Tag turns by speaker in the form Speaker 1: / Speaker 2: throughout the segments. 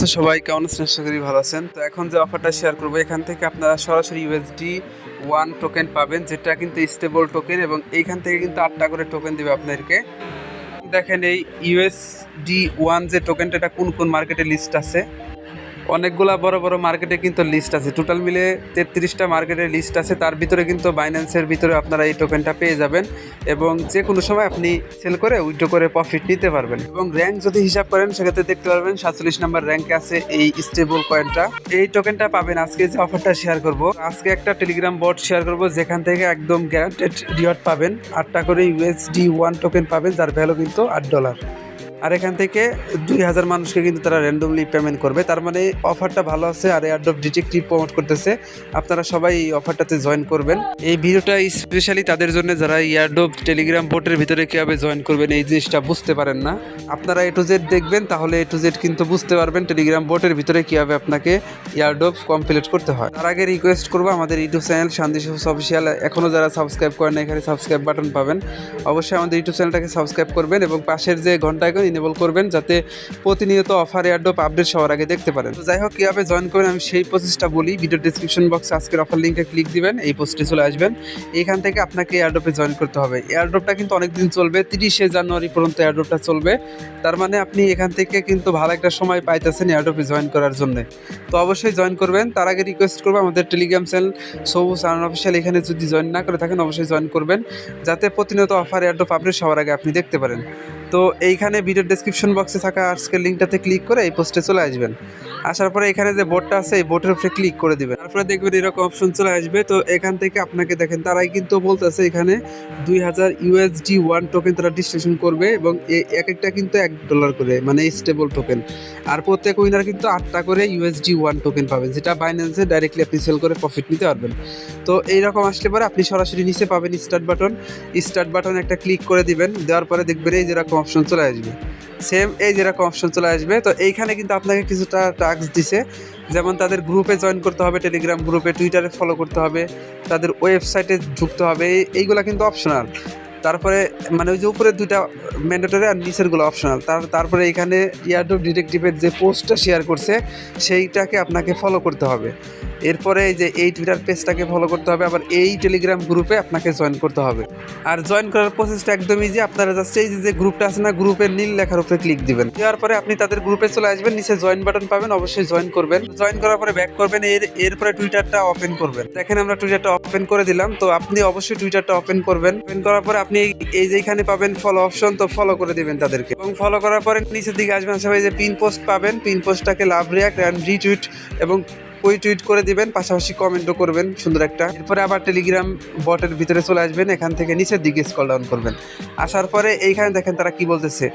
Speaker 1: তো সবাই কেমন আছেন? আশা করি ভালো আছেন। তো এখন যে অফারটা শেয়ার করবো, এখান থেকে আপনারা সরাসরি ইউএসডি 1 টোকেন পাবেন, যেটা কিন্তু স্টেবল টোকেন, এবং এইখান থেকে কিন্তু 8টা করে টোকেন দেবে আপনাদেরকে। দেখেন এই USD 1 যে টোকেনটা, এটা কোন কোন মার্কেটে লিস্ট আছে। অনেকগুলা বড় বড় মার্কেটে কিন্তু লিস্ট আছে, টোটাল মিলে 33টা মার্কেটের লিস্ট আছে। তার ভিতরে কিন্তু বাইন্যান্সের ভিতরে আপনারা এই টোকেনটা পেয়ে যাবেন, এবং যে কোনো সময় আপনি সেল করে উইথড্র করে প্রফিট নিতে পারবেন। এবং র্যাঙ্ক যদি হিসাব করেন, সেক্ষেত্রে দেখতে পারবেন 47 নাম্বার র্যাঙ্কে আছে এই স্টেবল কয়েনটা। এই টোকেনটা পাবেন আজকে যে অফারটা শেয়ার করব। আজকে একটা টেলিগ্রাম বট শেয়ার করব, যেখান থেকে একদম গ্যারান্টেড রিওয়ার্ড পাবেন। 8টা করে USD 1 টোকেন পাবেন, যার ভ্যালু কিন্তু $8। আর এখান থেকে 2000 মানুষকে কিন্তু তারা র্যান্ডমলি পেমেন্ট করবে। তার মানে অফারটা ভালো আছে, আর এয়ারড্রপ ডিটেকটিভ প্রমোট করতেছে। আপনারা সবাই এই অফারটাতে জয়েন করবেন। এই ভিডিওটা স্পেশালি তাদের জন্য যারা এয়ারড্রপ টেলিগ্রাম বোটের ভিতরে কীভাবে জয়েন করবেন এই জিনিসটা বুঝতে পারেন না। আপনারা A to Z দেখবেন, তাহলে A to Z কিন্তু বুঝতে পারবেন টেলিগ্রাম বোটের ভিতরে কীভাবে আপনাকে এয়ারড্রপ কমপ্লিট করতে হয়। তার আগে রিকোয়েস্ট করবো, আমাদের ইউটিউব চ্যানেল শান্তি অফিসিয়াল এখনও যারা সাবস্ক্রাইব করেন না, এখানে সাবস্ক্রাইব বাটন পাবেন। অবশ্যই আমাদের ইউটিউব চ্যানেলটাকে সাবস্ক্রাইব করবেন, এবং পাশের যে ঘন্টা আইকন ইনেবল করবেন, যাতে প্রতিনিয়ত অফার এয়ারড্রপ আপডেট সবার আগে দেখতে পারেন। তো যাই হোক, কীভাবে জয়েন করবেন আমি সেই প্রসেসটা বলি। ভিডিও ডিসক্রিপশন বক্সে আজকের অফার লিঙ্কে ক্লিক দিবেন, এই পোস্টে চলে আসবেন। এখান থেকে আপনাকে এয়ারড্রপে জয়েন করতে হবে। এয়ারড্রপটা কিন্তু অনেক দিন চলবে, 30শে জানুয়ারি পর্যন্ত এয়ারড্রপটা চলবে। তার মানে আপনি এখান থেকে কিন্তু ভালো একটা সময় পাইতেছেন এয়ারড্রপে জয়েন করার জন্য। তো অবশ্যই জয়েন করবেন। তার আগে রিকোয়েস্ট করবো, আমাদের টেলিগ্রাম চ্যানেল সবুজ আনঅফিসিয়াল, এখানে যদি জয়েন না করে থাকেন অবশ্যই জয়েন করবেন, যাতে প্রতিনিয়ত অফার এয়ারড্রপ আপডেট সবার আগে আপনি দেখতে পারেন। তো এইখানে ভিডিও ডেসক্রিপশন বক্সে থাকা আজকের লিঙ্কটাতে ক্লিক করে এই পোস্টে চলে আসবেন। আসার পরে এখানে যে বোর্ডটা আছে, এই বোর্ডের উপরে ক্লিক করে দিবেন। তারপরে দেখবেন এরকম অপশন চলে আসবে। তো এখান থেকে আপনাকে দেখেন, তারাই কিন্তু বলতেছে এখানে 2000 USD 1 টোকেন তারা ডিস্ট্রিবিউশন করবে, এবং এক একটা কিন্তু $1 করে, মানে স্টেবল টোকেন। আর প্রত্যেক উইনার কিন্তু 8টা করে USD 1 টোকেন পাবেন, যেটা বাইন্যান্সে ডাইরেক্টলি আপনি সেল করে প্রফিট নিতে পারবেন। তো এইরকম আসলে পরে আপনি সরাসরি নিচে পাবেন স্টার্ট বাটন একটা ক্লিক করে দিবেন। দেওয়ার পরে দেখবেন এই যেরকম অপশন চলে আসবে, সেম এই যেরকম অপশন চলে আসবে। তো এইখানে কিন্তু আপনাকে কিছুটা টাস্ক দিছে, যেমন তাদের গ্রুপে জয়েন করতে হবে, টেলিগ্রাম গ্রুপে, টুইটারে ফলো করতে হবে, তাদের ওয়েবসাইটে ঢুকতে হবে। এইগুলো কিন্তু অপশনাল। তারপরে মানে ওই যে উপরে দুইটা ম্যান্ডেটরি আর নিচেরগুলো অপশনাল। তারপরে এখানে এয়ারড্রপ ডিটেকটিভের যে পোস্টটা শেয়ার করছে সেইটাকে আপনাকে ফলো করতে হবে। এরপরে এই যে এই টুইটার পেজটাকে ফলো করতে হবে, আবার এই টেলিগ্রাম গ্রুপে আপনাকে জয়েন করতে হবে। আর জয়েন করার প্রসেসটা একদমই যে আপনারা জাস্ট এই যে গ্রুপটা আছে না, গ্রুপের নীল লেখার উপরে ক্লিক দিবেন। দেওয়ার পরে আপনি তাদের গ্রুপে চলে আসবেন, নিচে জয়েন বাটন পাবেন, অবশ্যই জয়েন করবেন। জয়েন করার পরে ব্যাক করবেন, এরপরে টুইটারটা ওপেন করবেন। দেখেন আমরা টুইটারটা ওপেন করে দিলাম। তো আপনি অবশ্যই টুইটারটা ওপেন করবেন। ওপেন করার পরে আপনি এই যে এখানে পাবেন ফলো অপশন, তো ফলো করে দিবেন তাদেরকে। এবং ফলো করার পরে নিচের দিকে আসবেন, সবাই যে পিন পোস্ট পাবেন, পিন পোস্টটাকে লাভ, রিয়াক্ট অ্যান্ড রিটুইট এবং টুইট করে দিবেন, পাশাপাশি কমেন্টও করবেন সুন্দর একটা। এরপরে আবার টেলিগ্রাম বটের ভিতরে চলে আসবেন, এখান থেকে নিচের দিকে স্ক্রল ডাউন করবেন। আসার পরে এইখানে দেখেন তারা কি বলতেছে,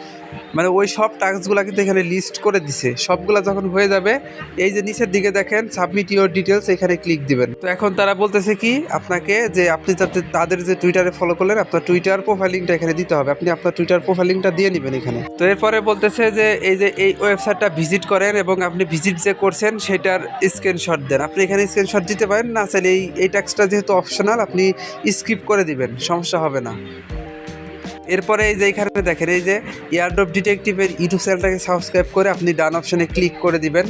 Speaker 1: মানে ওই সব টাস্কগুলো কিন্তু এখানে লিস্ট করে দিছে। সবগুলা যখন হয়ে যাবে, এই যে নিচের দিকে দেখেন সাবমিট ইউর ডিটেলস, এখানে ক্লিক দিবেন। তো এখন তারা বলতেছে কি আপনাকে, যে আপনি তাদের যে টুইটারে ফলো করলেন, আপনার টুইটার প্রোফাইল লিঙ্কটা এখানে দিতে হবে। আপনি আপনার টুইটার প্রোফাইল লিঙ্কটা দিয়ে নেবেন এখানে। তো এরপরে বলতেছে যে এই ওয়েবসাইটটা ভিজিট করেন, এবং আপনি ভিজিট যে করছেন সেটার স্ক্রিনশট দেন। আপনি এখানে স্ক্রিনশট দিতে পারেন, না চাইলে এই টাস্কটা যেহেতু অপশনাল, আপনি স্কিপ করে দিবেন, সমস্যা হবে না। এরপরে এই যে এখানে দেখেন, এই যে এয়ারড্রপ ডিটেকটিভের ইউটিউব চ্যানেলটাকে সাবস্ক্রাইব করে আপনি ডান অপশনে ক্লিক করে দিবেন।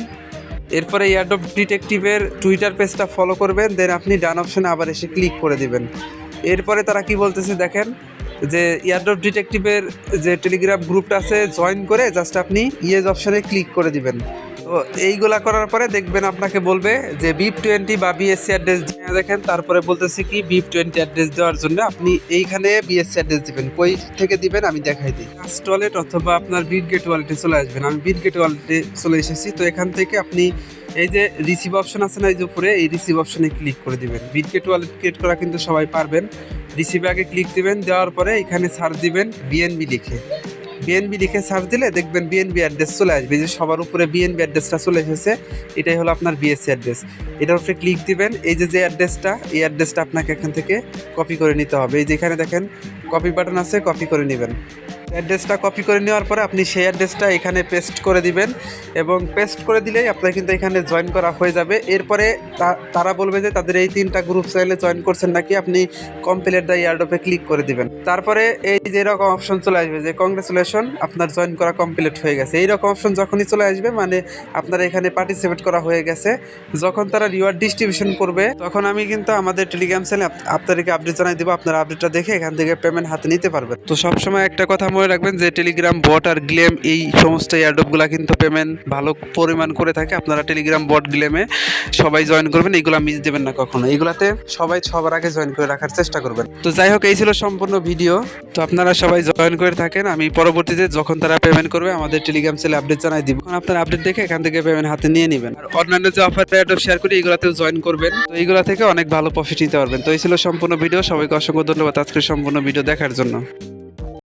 Speaker 1: এরপরে এয়ারড্রপ ডিটেকটিভের টুইটার পেজটা ফলো করবেন, দেন আপনি ডান অপশনে আবার এসে ক্লিক করে দিবেন। এরপরে তারা কি বলতেছে দেখেন, যে এয়ারড্রপ ডিটেকটিভের যে টেলিগ্রাম গ্রুপটা আছে, জয়েন করে জাস্ট আপনি ইয়েজ অপশনে ক্লিক করে দিবেন। তো এইগুলা করার পরে দেখবেন আপনাকে বলবে যে BIP20 বা BSC অ্যাড্রেস দেখেন। তারপরে বলতেছে কি BIP20 অ্যাড্রেস দেওয়ার জন্য আপনি এইখানে BSC অ্যাড্রেস দিবেন। কই থেকে দিবেন আমি দেখাই দিই। ট্রাস্ট ওয়ালেট অথবা আপনার বিটগেট ওয়ালেটে চলে আসবেন। আমি বিটগেট ওয়ালেটে চলে এসেছি। তো এখান থেকে আপনি এই যে রিসিভ অপশন আছে না, এই যে উপরে, এই রিসিভ অপশনে ক্লিক করে দিবেন। বিটগেট ওয়ালেট ক্রিয়েট করা কিন্তু সবাই পারবেন। রিসিভে আগে ক্লিক দিবেন, দেওয়ার পরে এখানে সার্চ দিবেন BNB লিখে সার্চ দিলে দেখবেন BNB অ্যাড্রেস চলে আসবে। যে সবার উপরে BNB অ্যাড্রেসটা চলে এসেছে, এটাই হলো আপনার BSC অ্যাড্রেস। এটার উপরে ক্লিক দিবেন। এই যে অ্যাড্রেসটা, এই অ্যাড্রেসটা আপনাকে এখান থেকে কপি করে নিতে হবে। এই যেখানে দেখেন কপি বাটন আছে, কপি করে নেবেন। অ্যাড্রেসটা কপি করে নেওয়ার পরে আপনি সেই অ্যাড্রেসটা এখানে পেস্ট করে দিবেন এবং পেস্ট করে দিলেই আপনার কিন্তু এখানে জয়েন করা হয়ে যাবে। এরপরে তারা বলবে যে তাদের এই 3টা গ্রুপ চাইলে জয়েন করছেন নাকি, আপনি কমপ্লিট দ্য এয়ারড্রপে ক্লিক করে দিবেন। তারপরে এই যে এরকম অপশন চলে আসবে যে কংগ্রেচুলেশন, আপনার জয়েন করা কমপ্লিট হয়ে গেছে। এইরকম অপশন যখনই চলে আসবে মানে আপনার এখানে পার্টিসিপেট করা হয়ে গেছে। যখন তারা রিওয়ার্ড ডিস্ট্রিবিউশন করবে তখন আমি কিন্তু আমাদের টেলিগ্রাম চ্যানেলে আপনাদেরকে আপডেট জানাই দেবো, আপনারা আপডেটটা দেখে এখান থেকে পেমেন্ট হাতে নিতে পারবেন। তো সবসময় একটা কথা মনে রাখবেন যে টেলিগ্রাম বট আর গ্লেম এই সমস্ত এয়ারড্রপগুলো কিন্তু পেমেন্ট ভালো পরিমাণ করে থাকে। আপনারা টেলিগ্রাম বট গ্লেমে সবাই জয়েন করবেন, এইগুলো মিস দেবেন না কখনো। এইগুলাতে সবাই সবার আগে জয়েন করে রাখার চেষ্টা করবেন। তো যাই হোক, এই ছিল সম্পূর্ণ ভিডিও। তো আপনারা সবাই জয়েন করে থাকেন, আমি পরবর্তীতে যখন তারা পেমেন্ট করবে আমাদের টেলিগ্রাম চ্যানেলে আপডেট জানাই দিব। আপনারা আপডেট দেখে এখান থেকে পেমেন্ট হাতে নিয়ে নেবেন। আর অন্যান্য যে অফার এয়ারড্রপ শেয়ার করি এগুলাতেও জয়েন করবেন, তো এইগুলা থেকে অনেক ভালো প্রফিট নিতে পারবেন। তো এই ছিল সম্পূর্ণ ভিডিও। সবাইকে অসংখ্য ধন্যবাদ আজকের সম্পূর্ণ ভিডিও দেখার জন্য।